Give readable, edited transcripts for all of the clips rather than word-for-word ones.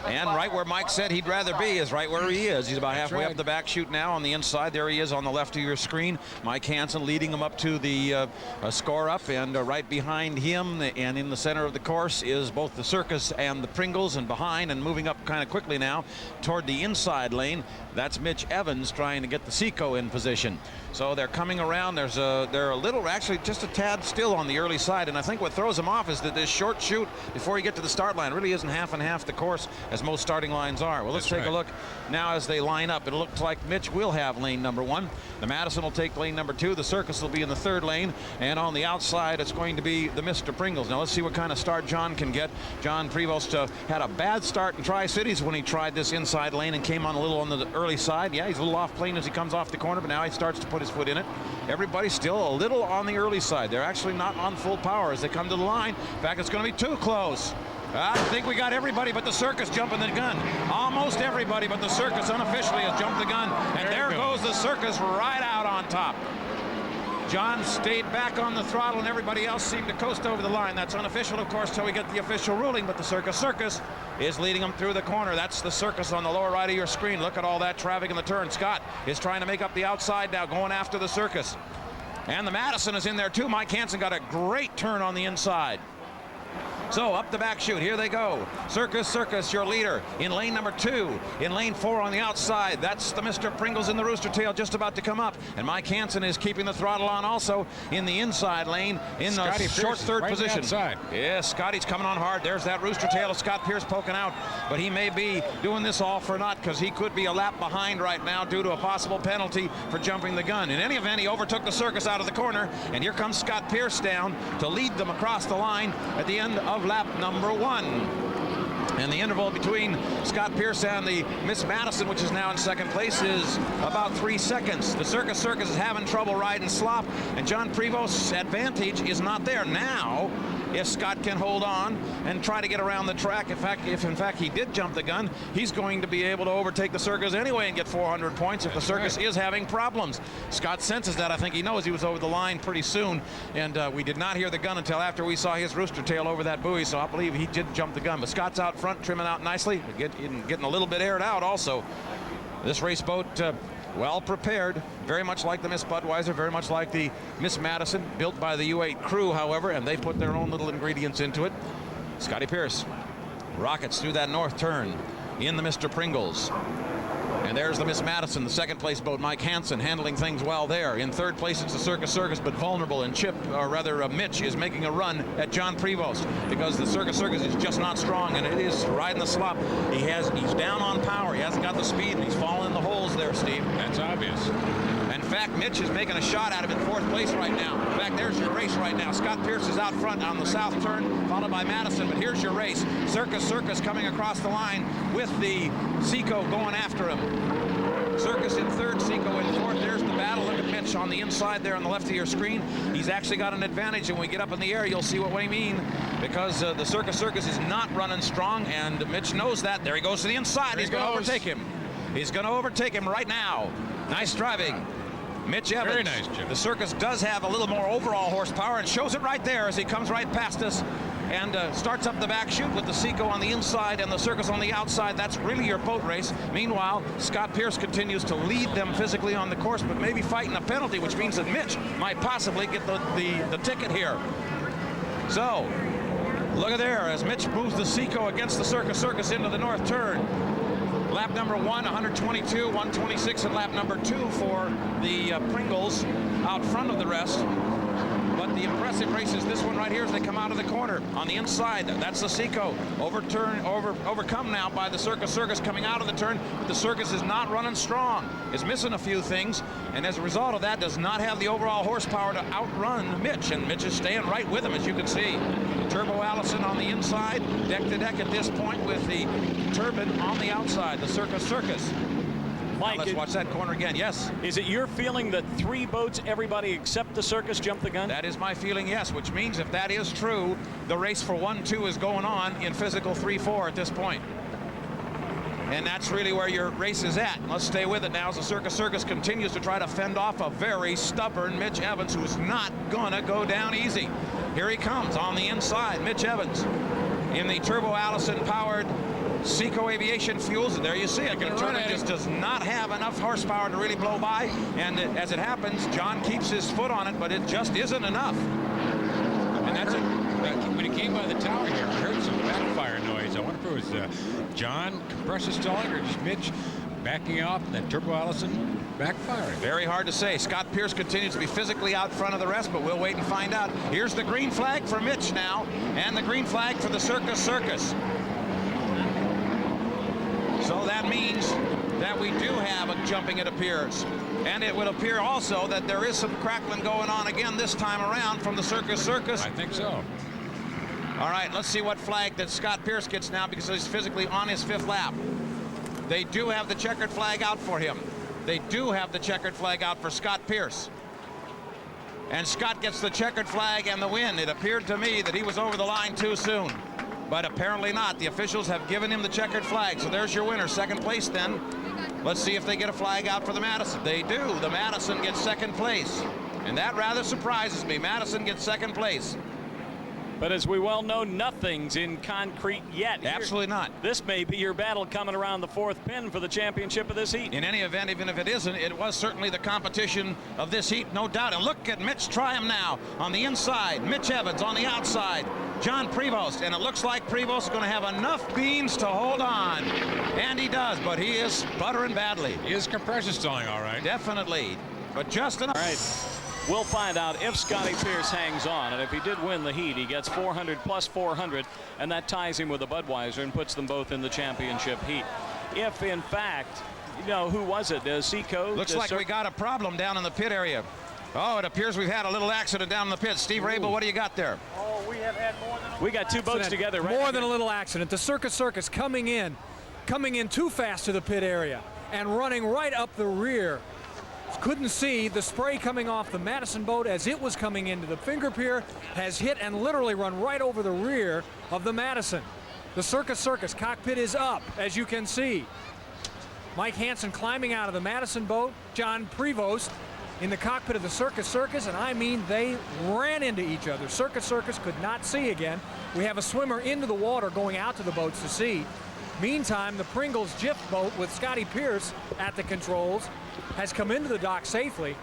And right where Mike said he'd rather be is right where he is. He's about halfway up the back chute now on the inside. There he is on the left of your screen. Mike Hansen leading him up to the score up, and right behind him and in the center of the course is both the Circus and the Pringles, and behind and moving up kind of quickly now toward the inside lane, that's Mitch Evans trying to get the Seco in position. So they're coming around. They're a little, actually just a tad still on the early side, and I think what throws them off is that this short chute before you get to the start line really isn't half and half the course as most starting lines are. Well, let's take a look now as they line up. It looks like Mitch will have lane number 1. The Madison will take lane number 2. The Circus will be in the 3rd lane, and on the outside it's going to be the Mr. Pringles. Now let's see what kind of start John can get. John Prevost had a bad start in Tri-Cities when he tried this inside lane and came on a little on the early side. Yeah, he's a little off plane as he comes off the corner, but now he starts to put his foot in it. Everybody's still a little on the early side. They're actually not on full power as they come to the line. In fact, it's going to be too close. I think we got everybody but the Circus jumping the gun. Almost everybody but the Circus unofficially has jumped the gun. And there goes the Circus right out on top. John stayed back on the throttle, and everybody else seemed to coast over the line. That's unofficial, of course, till we get the official ruling, but the Circus Circus is leading them through the corner. That's the Circus on the lower right of your screen. Look at all that traffic in the turn. Scott is trying to make up the outside now, going after the Circus. And the Madison is in there too. Mike Hansen got a great turn on the inside. So up the back chute, here they go. Circus Circus, your leader, in lane number 2. In lane 4 on the outside, that's the Mr. Pringles in the Rooster Tail just about to come up. And Mike Hansen is keeping the throttle on also in the inside lane in the short 3rd position. Yes, Scotty's coming on hard. There's that Rooster Tail of Scott Pierce poking out. But he may be doing this all for naught, because he could be a lap behind right now due to a possible penalty for jumping the gun. In any event, he overtook the Circus out of the corner, and here comes Scott Pierce down to lead them across the line at the end of lap number 1. And the interval between Scott Pierce and the Miss Madison, which is now in 2nd place, is about 3 seconds. The Circus Circus is having trouble riding slop, and John Prevost's advantage is not there. Now, if Scott can hold on and try to get around the track, if in fact he did jump the gun, he's going to be able to overtake the Circus anyway and get 400 points if the Circus is having problems. Scott senses that. I think he knows he was over the line pretty soon, and we did not hear the gun until after we saw his Rooster Tail over that buoy, so I believe he did jump the gun. But Scott's out front, trimming out nicely, getting a little bit aired out also. This race boat, well prepared, very much like the Miss Budweiser, very much like the Miss Madison, built by the U8 crew, however, and they put their own little ingredients into it. Scotty Pierce rockets through that north turn in the Mr. Pringles. And there's the Miss Madison, the 2nd place boat. Mike Hansen handling things well there. In 3rd place, it's the Circus Circus, but vulnerable. And Mitch is making a run at John Prevost because the Circus Circus is just not strong, and it is riding the slop. He's down on power. He hasn't got the speed, and he's falling in the holes there, Steve. That's obvious. In fact, Mitch is making a shot at him in 4th place right now. In fact, there's your race right now. Scott Pierce is out front on the south turn, followed by Madison, but here's your race. Circus Circus coming across the line with the Seco going after him. Circus in 3rd, Seco in 4th. There's the battle. Look at Mitch on the inside there on the left of your screen. He's actually got an advantage, and when we get up in the air, you'll see what we mean, because the Circus Circus is not running strong, and Mitch knows that. There he goes to the inside. He's going to overtake him. He's going to overtake him right now. Nice driving. Mitch Evans. Very nice, Jim. The Circus does have a little more overall horsepower and shows it right there as he comes right past us and starts up the back chute with the Seco on the inside and the Circus on the outside. That's really your boat race. Meanwhile, Scott Pierce continues to lead them physically on the course, but maybe fighting a penalty, which means that Mitch might possibly get the ticket here. So, look at there as Mitch moves the Seco against the Circus Circus into the north turn. Lap number 1, 122, 126, and lap number 2 for the Pringles out front of the rest. But the impressive race is this one right here as they come out of the corner on the inside. That's the Seco overcome now by the Circus Circus coming out of the turn. But the Circus is not running strong. Is missing a few things, and as a result of that, does not have the overall horsepower to outrun Mitch. And Mitch is staying right with him, as you can see. Turbo Allison on the inside, deck to deck at this point with the turbine on the outside. The Circus Circus. Mike, now let's watch that corner again. Yes. Is it your feeling that 3 boats, everybody except the Circus, jumped the gun? That is my feeling, yes, which means if that is true, the race for 1-2 is going on in physical 3-4 at this point. And that's really where your race is at. Let's stay with it now as the Circus Circus continues to try to fend off a very stubborn Mitch Evans, who's not gonna go down easy. Here he comes on the inside, Mitch Evans in the Turbo Allison powered Seco Aviation Fuels, and there you see it. The turbine just does not have enough horsepower to really blow by, and as it happens, John keeps his foot on it, but it just isn't enough. And that's it. When he came by the tower here, I heard some backfire noise. I wonder if it was John compressor stalling or just Mitch backing off, and then Turbo Allison backfiring. Very hard to say. Scott Pierce continues to be physically out front of the rest, but we'll wait and find out. Here's the green flag for Mitch now, and the green flag for the Circus Circus. So that means that we do have a jumping, it appears. And it would appear also that there is some crackling going on again this time around from the Circus Circus. I think so. All right, let's see what flag that Scott Pierce gets now, because he's physically on his 5th lap. They do have the checkered flag out for him. They do have the checkered flag out for Scott Pierce. And Scott gets the checkered flag and the win. It appeared to me that he was over the line too soon, but apparently not. The officials have given him the checkered flag. So there's your winner, 2nd place then. Let's see if they get a flag out for the Madison. They do. The Madison gets 2nd place. And that rather surprises me. Madison gets 2nd place. But as we well know, nothing's in concrete yet. Absolutely not. This may be your battle coming around the 4th pin for the championship of this heat. In any event, even if it isn't, it was certainly the competition of this heat, no doubt. And look at Mitch Trium now on the inside. Mitch Evans on the outside. John Prevost, and it looks like Prevost is going to have enough beans to hold on. And he does, but he is sputtering badly. He is compressor stalling, all right. Definitely, but just enough. All right. We'll find out if Scotty Pierce hangs on, and if he did win the heat, he gets 400 plus 400, and that ties him with a Budweiser and puts them both in the championship heat. If, in fact, you know, who was it? Seco? Looks like we got a problem down in the pit area. Oh, it appears we've had a little accident down in the pit. Steve Rabel, what do you got there? Oh, we have had more than a We got 2 boats together, right? More than a little accident. The Circus Circus coming in too fast to the pit area and running right up the rear. Couldn't see the spray coming off the Madison boat as it was coming into the finger pier, has hit and literally run right over the rear of the Madison. The Circus Circus cockpit is up, as you can see. Mike Hansen climbing out of the Madison boat, John Prevost in the cockpit of the Circus Circus, and I mean they ran into each other. Circus Circus could not see again. We have a swimmer into the water going out to the boats to see. Meantime, the Pringles Jiff boat with Scotty Pierce at the controls has come into the dock safely,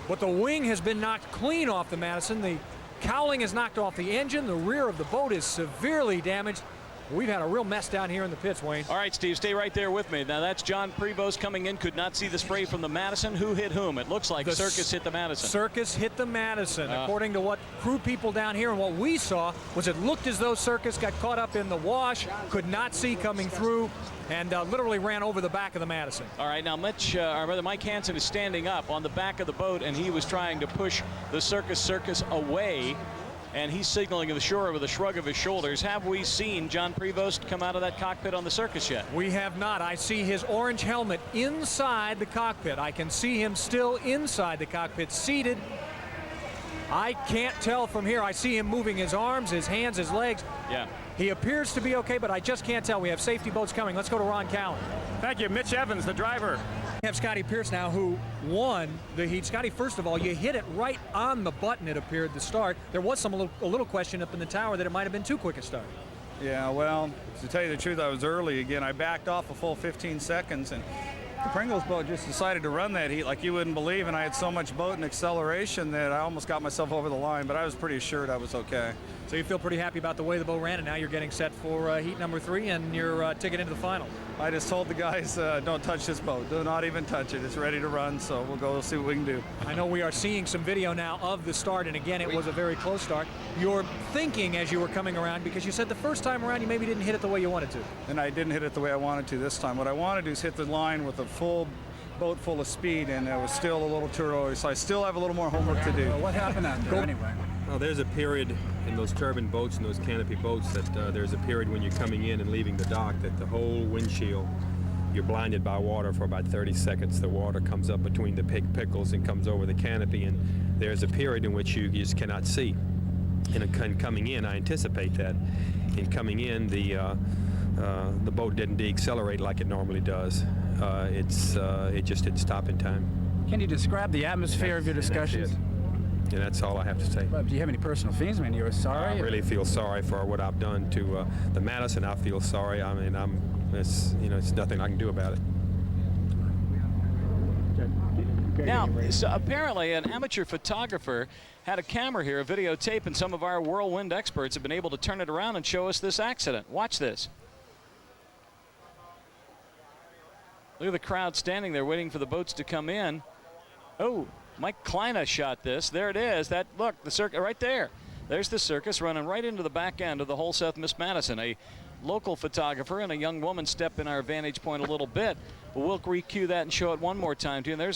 but the wing has been knocked clean off the Madison. The cowling is knocked off the engine. The rear of the boat is severely damaged. We've had a real mess down here in the pits, Wayne. All right, Steve, stay right there with me. Now, that's John Prevost coming in. Could not see the spray from the Madison. Who hit whom? It looks like the Circus hit the Madison. Circus hit the Madison. According to what crew people down here and what we saw, was it looked as though Circus got caught up in the wash, could not see coming through, and literally ran over the back of the Madison. All right, now our brother Mike Hansen is standing up on the back of the boat, and he was trying to push the Circus Circus away, and he's signaling to the shore with a shrug of his shoulders. Have we seen John Prevost come out of that cockpit on the Circus yet? We have not. I see his orange helmet inside the cockpit. I can see him still inside the cockpit, seated. I can't tell from here. I see him moving his arms, his hands, his legs. Yeah. He appears to be okay, but I just can't tell. We have safety boats coming. Let's go to Ron Callan. Thank you. Mitch Evans, the driver. We have Scotty Pierce now, who won the heat. Scotty, first of all, you hit it right on the button, it appeared, to start. There was a little question up in the tower that it might have been too quick a start. Yeah, well, to tell you the truth, I was early again. I backed off a full 15 seconds, and the Pringles boat just decided to run that heat like you wouldn't believe, and I had so much boat and acceleration that I almost got myself over the line, but I was pretty assured I was okay. So you feel pretty happy about the way the boat ran, and now you're getting set for heat number 3 and your ticket into the final. I just told the guys, don't touch this boat. Do not even touch it. It's ready to run, so we'll go see what we can do. I know we are seeing some video now of the start, and again, it was a very close start. You're thinking as you were coming around, because you said the first time around you maybe didn't hit it the way you wanted to. And I didn't hit it the way I wanted to this time. What I wanted to do is hit the line with a full boat full of speed, and it was still a little too early, so I still have a little more homework to do. Well, what happened out there anyway? Well, there's a period in those turbine boats and those canopy boats that there's a period when you're coming in and leaving the dock that the whole windshield, you're blinded by water for about 30 seconds. The water comes up between the pickles and comes over the canopy, and there's a period in which you just cannot see. And coming in, I anticipate that. In coming in, the boat didn't deaccelerate like it normally does. It just didn't stop in time. Can you describe the atmosphere of your discussions? And that's all I have to say. But do you have any personal feelings? I mean, you're sorry? I really feel sorry for what I've done to the Madison. I feel sorry. I mean, it's nothing I can do about it. Now, so apparently an amateur photographer had a camera here, a videotape, and some of our whirlwind experts have been able to turn it around and show us this accident. Watch this. Look at the crowd standing there waiting for the boats to come in. Oh, Mike Kleina shot this. There it is. Look, the circus right there. There's the Circus running right into the back end of the whole Seth Miss Madison. A local photographer and a young woman step in our vantage point a little bit, but we'll re-cue that and show it one more time to you. And there's